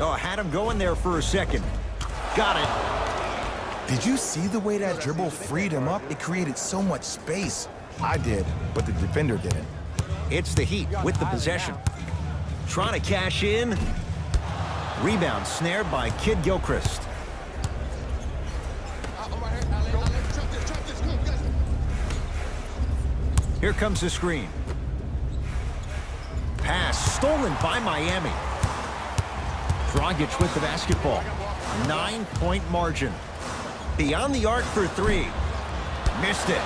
Oh, had him going there for a second. Got it. Did you see the way that dribble freed him up? It created so much space. I did, but the defender didn't. It's the Heat with the possession. Trying to cash in. Rebound snared by Kid Gilchrist. Here comes the screen. Pass stolen by Miami. Dragic with the basketball. 9-point margin. Beyond the arc for three. Missed it.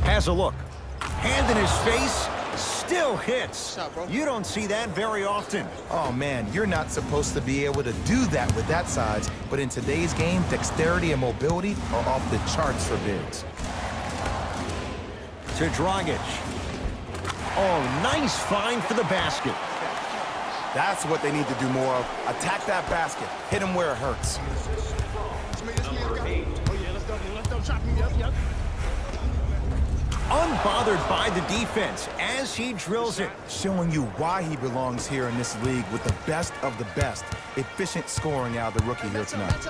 Has a look. Hand in his face. Still hits. You don't see that very often. Oh, man, you're not supposed to be able to do that with that size, but in today's game, dexterity and mobility are off the charts for bigs. To Dragic. Oh, nice find for the basket. That's what they need to do more of. Attack that basket. Hit him where it hurts. Unbothered by the defense as he drills it. Showing you why he belongs here in this league with the best of the best. Efficient scoring out of the rookie here tonight.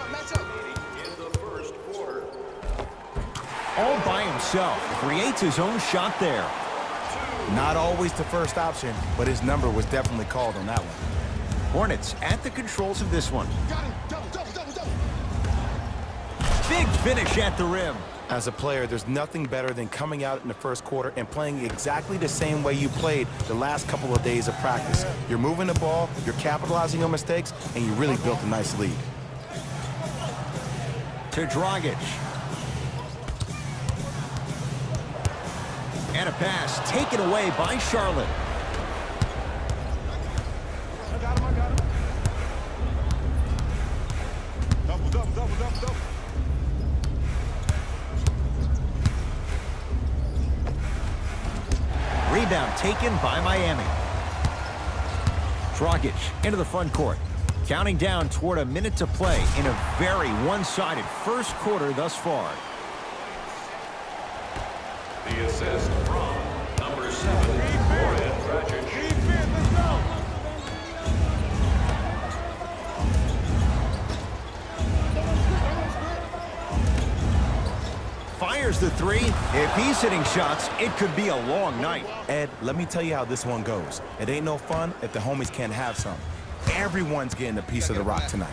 All by himself. Creates his own shot there. Not always the first option, but his number was definitely called on that one. Hornets at the controls of this one. Big finish at the rim. As a player, there's nothing better than coming out in the first quarter and playing exactly the same way you played the last couple of days of practice. You're moving the ball, you're capitalizing on mistakes, and you really built a nice lead. To Dragic. And a pass taken away by Charlotte. I got him. Double. Rebound taken by Miami. Dragic into the front court. Counting down toward a minute to play in a very one-sided first quarter thus far. The assist from number 7, Goran Dragic. Fires the three. If he's hitting shots, it could be a long night. Ed, let me tell you how this one goes. It ain't no fun if the homies can't have some. Everyone's getting a piece of the rock tonight.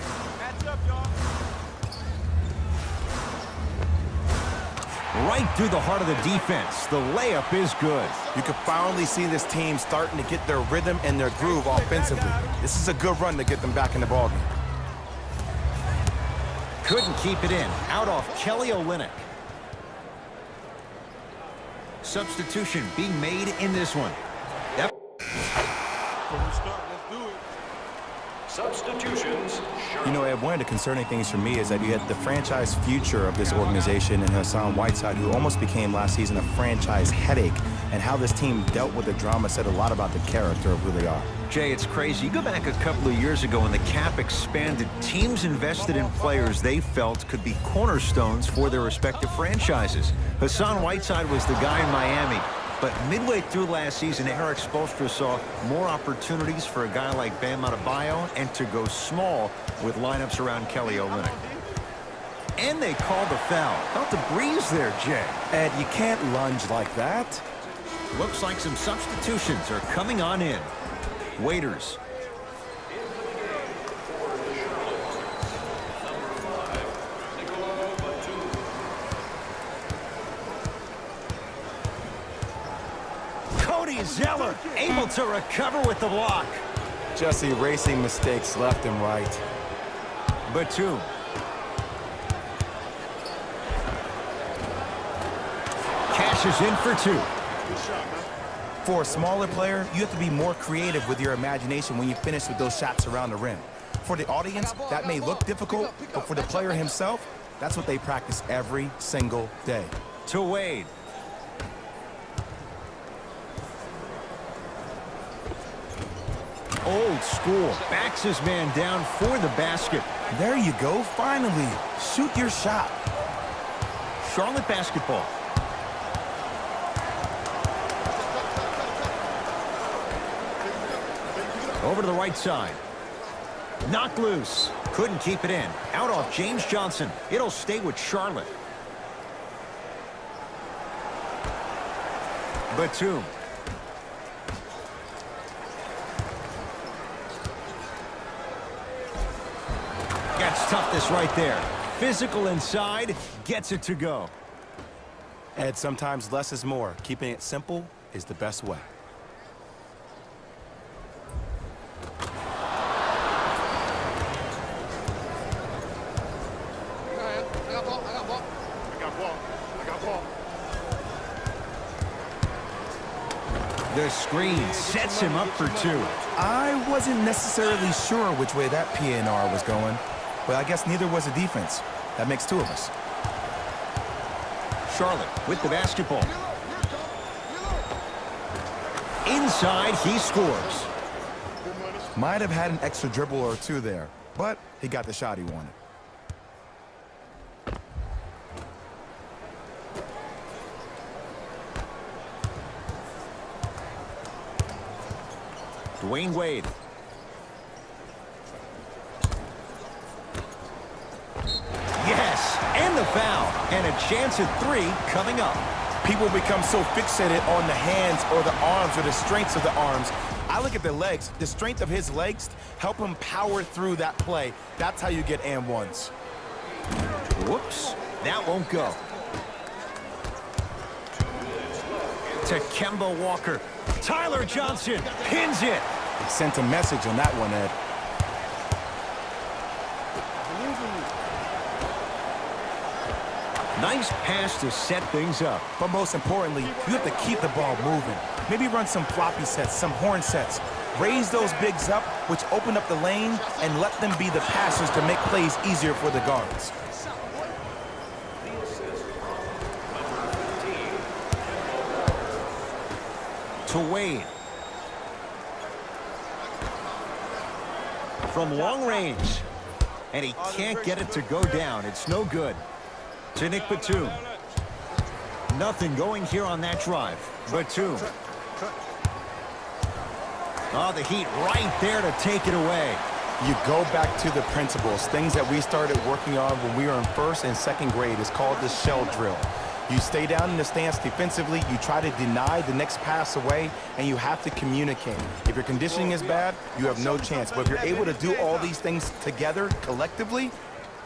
Right through the heart of the defense. The layup is good. You can finally see this team starting to get their rhythm and their groove offensively. This is a good run to get them back in the ballgame. Couldn't keep it in. Out off Kelly Olynyk. Substitution being made in this one. Yep. Substitutions. You know, Ed, one of the concerning things for me is that you had the franchise future of this organization and Hassan Whiteside, who almost became last season a franchise headache, and how this team dealt with the drama said a lot about the character of who they are. Jay, it's crazy. You go back a couple of years ago when the cap expanded, teams invested in players they felt could be cornerstones for their respective franchises. Hassan Whiteside was the guy in Miami, but midway through last season, Eric Spoelstra saw more opportunities for a guy like Bam Adebayo and to go small with lineups around Kelly Olynyk. And they called the foul. Felt the breeze there, Jay. Ed, you can't lunge like that. Looks like some substitutions are coming on in. Waiters. Cody Zeller able to recover with the block. Just erasing mistakes left and right. Batum. Cashes in for two. For a smaller player, you have to be more creative with your imagination when you finish with those shots around the rim. For the audience, that may look difficult, but for the player himself, that's what they practice every single day. To Wade. Old school. Backs his man down for the basket. There you go, finally. Shoot your shot. Charlotte basketball. over to the right side. Knocked loose. Couldn't keep it in. Out off James Johnson. It'll stay with Charlotte. Batum. Gets toughness right there. Physical inside. Gets it to go. Ed, sometimes less is more. Keeping it simple is the best way. The screen sets him up for two. I wasn't necessarily sure which way that PNR was going, but I guess neither was the defense. That makes two of us. Charlotte with the basketball. Inside, he scores. Might have had an extra dribble or two there, but he got the shot he wanted. Dwayne Wade. Yes, and the foul. And a chance at three coming up. People become so fixated on the hands or the arms or the strengths of the arms. I look at the legs. The strength of his legs help him power through that play. That's how you get and ones. Whoops, that won't go. To Kemba Walker. Tyler Johnson pins it. Sent a message on that one, Ed. Nice pass to set things up. But most importantly, you have to keep the ball moving. Maybe run some floppy sets, some horn sets. Raise those bigs up, which open up the lane, and let them be the passers to make plays easier for the guards. To Wade. From long range. And he can't get it to go down. It's no good. To Nick Batum. Nothing going here on that drive. Batum. Oh, the Heat right there to take it away. You go back to the principles, things that we started working on when we were in first and second grade. It's called the shell drill. You stay down in the stance defensively, you try to deny the next pass away, and you have to communicate. If your conditioning is bad, you have no chance. But if you're able to do all these things together, collectively,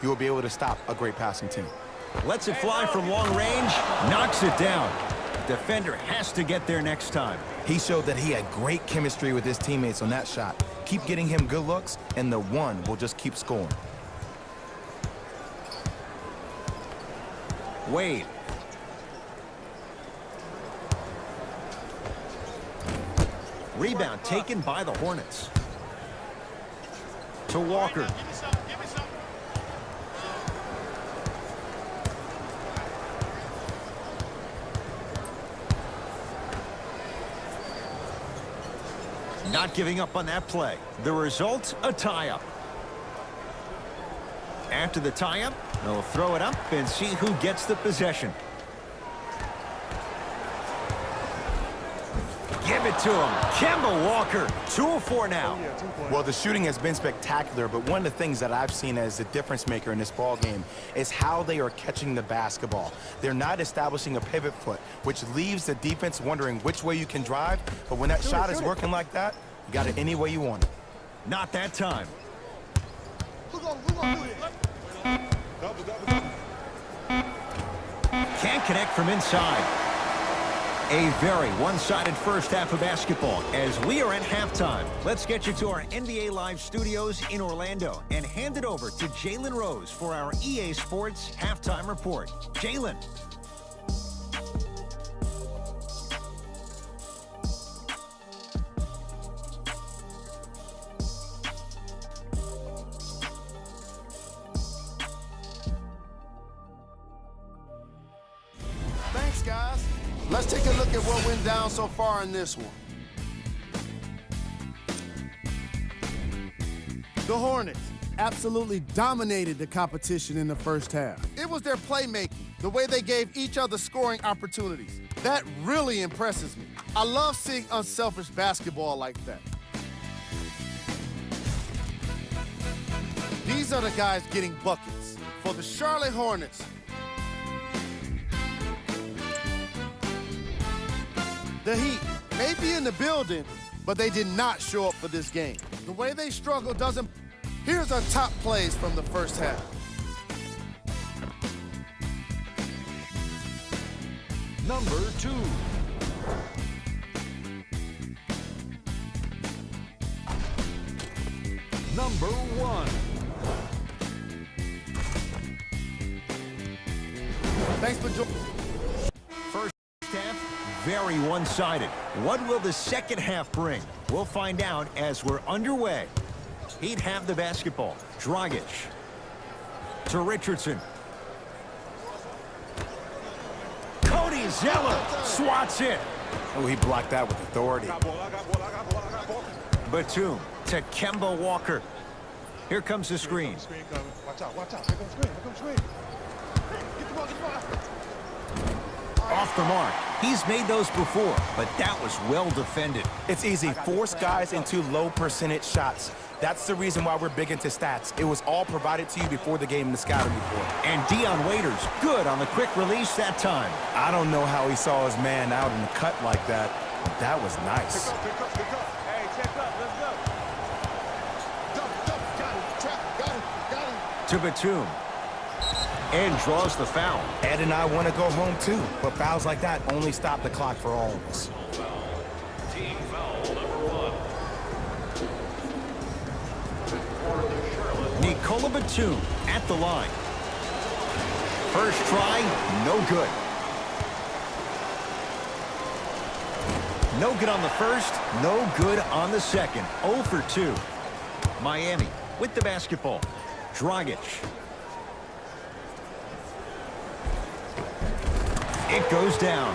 you will be able to stop a great passing team. Lets it fly from long range, knocks it down. Defender has to get there next time. He showed that he had great chemistry with his teammates on that shot. Keep getting him good looks, and the one will just keep scoring. Wade. Rebound taken by the Hornets. To Walker. Not giving up on that play. The result, a tie-up. After the tie-up, they'll throw it up and see who gets the possession. Give it to him. Kemba Walker, 2 of 4 now. Well, the shooting has been spectacular, but one of the things that I've seen as the difference maker in this ball game is how they are catching the basketball. They're not establishing a pivot foot, which leaves the defense wondering which way you can drive, but when that shot is working like that, you got it any way you want it. Not that time. Can't connect from inside. A very one-sided first half of basketball as we are at halftime. Let's get you to our NBA Live studios in Orlando and hand it over to Jalen Rose for our EA Sports Halftime Report. Jalen. Thanks, guys. Let's take a look at what went down so far in this one. The Hornets absolutely dominated the competition in the first half. It was their playmaking, the way they gave each other scoring opportunities. That really impresses me. I love seeing unselfish basketball like that. These are the guys getting buckets for the Charlotte Hornets. The Heat may be in the building, but they did not show up for this game. The way they struggle doesn't... Here's our top plays from the first half. Number 2. Number 1. Thanks for joining. First half, very one-sided. What will the second half bring? We'll find out as we're underway. He'd have the basketball. Dragic to Richardson. Cody Zeller swats it. Oh, he blocked that with authority. Batum to Kemba Walker. Here comes the screen. Watch out, watch out. Here comes screen, here comes screen. Get the ball, get the ball. Off the mark. He's made those before, but that was well defended. It's easy. Force guys into low percentage shots. That's the reason why we're big into stats. It was all provided to you before the game in the scouting report. And Dion Waiters, good on the quick release that time. I don't know how he saw his man out in the cut like that, but that was nice. Pick up, pick up. Hey, check up, let's go. Jump, got him, trap, got him. To Batum. And draws the foul. Ed and I want to go home too, but fouls like that only stop the clock for all of us. Team foul number 1. Nikola Batum at the line. First try, no good. No good on the first, no good on the second. 0 for 2. Miami with the basketball. Dragic. It goes down.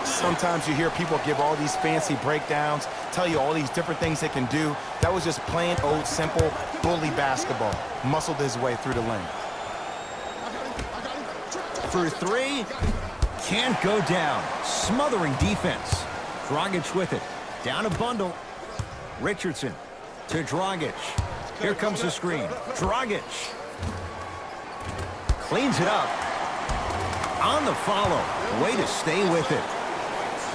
Sometimes you hear people give all these fancy breakdowns, tell you all these different things they can do. That was just plain old simple bully basketball. Muscled his way through the lane. For 3, can't go down. Smothering defense. Dragic with it. Down a bundle. Richardson to Dragic. Here comes the screen. Dragic. Cleans it up. On the follow. Way to stay with it.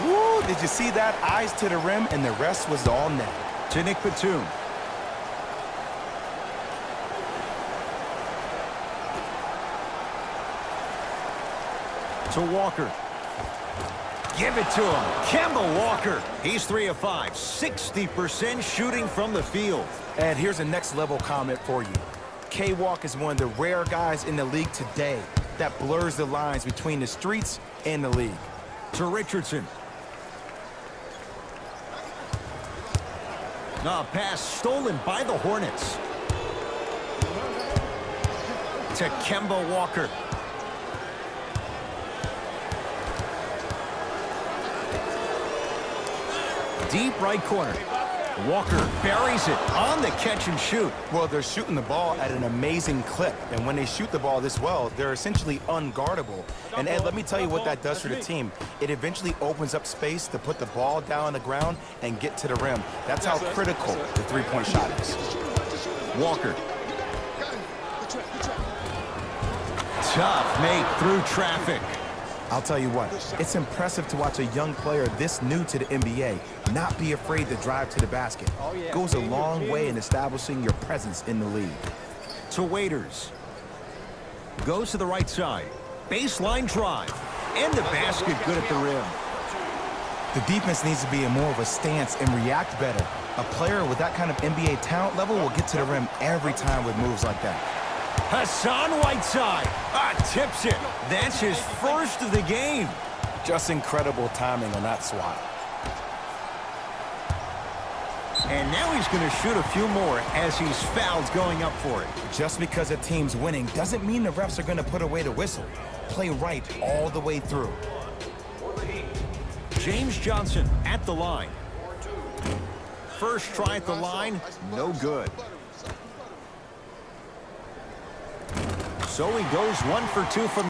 Woo, did you see that? Eyes to the rim, and the rest was all net. To Nick Batum. To Walker. Give it to him. Kemba Walker. He's 3 of 5. 60% shooting from the field. And here's a next level comment for you. K-Walk is one of the rare guys in the league today that blurs the lines between the streets and the league. To Richardson. A pass stolen by the Hornets. To Kemba Walker. Deep right corner. Walker buries it on the catch and shoot. Well, they're shooting the ball at an amazing clip, and when they shoot the ball this well, they're essentially unguardable. And Ed, let me tell you what that does for the team. It eventually opens up space to put the ball down on the ground and get to the rim. That's how critical the three-point shot is. Walker. Tough make through traffic. I'll tell you what, it's impressive to watch a young player this new to the NBA not be afraid to drive to the basket. Goes a long way in establishing your presence in the league. To Waiters. Goes to the right side. Baseline drive. And the basket good at the rim. The defense needs to be in more of a stance and react better. A player with that kind of NBA talent level will get to the rim every time with moves like that. Hassan Whiteside tips it. That's his first of the game. Just incredible timing on that swat. And now he's going to shoot a few more as he's fouled going up for it. Just because a team's winning doesn't mean the refs are going to put away the whistle. Play right all the way through. James Johnson at the line. First try at the line, no good. So he goes 1 for 2 from